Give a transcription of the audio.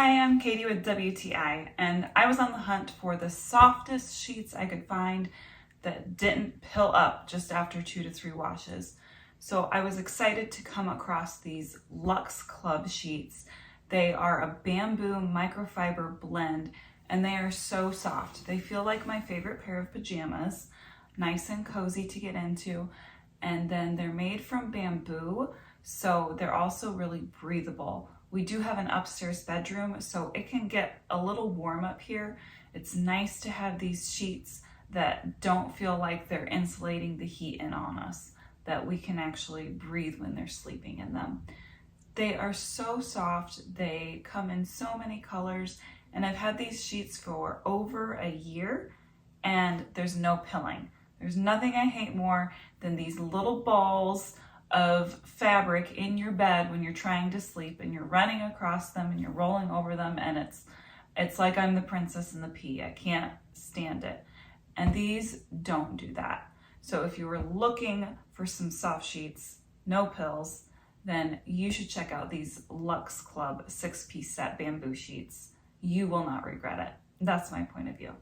Hi, I'm Katie with WTI, and I was on the hunt for the softest sheets I could find that didn't pill up just after 2 to 3 washes. So I was excited to come across these LuxClub sheets. They are a bamboo microfiber blend, and they are so soft. They feel like my favorite pair of pajamas, nice and cozy to get into. And then they're made from bamboo, so they're also really breathable. We do have an upstairs bedroom, so it can get a little warm up here. It's nice to have these sheets that don't feel like they're insulating the heat in on us, that we can actually breathe when they're sleeping in them. They are so soft. They come in so many colors, and I've had these sheets for over a year, and there's no pilling. There's nothing I hate more than these little balls of fabric in your bed when you're trying to sleep and you're running across them and you're rolling over them, and it's like I'm the princess and the pea. I can't stand it. And these don't do that. So if you were looking for some soft sheets, no pills, then you should check out these LuxClub 6-piece set bamboo sheets. You will not regret it. That's my point of view.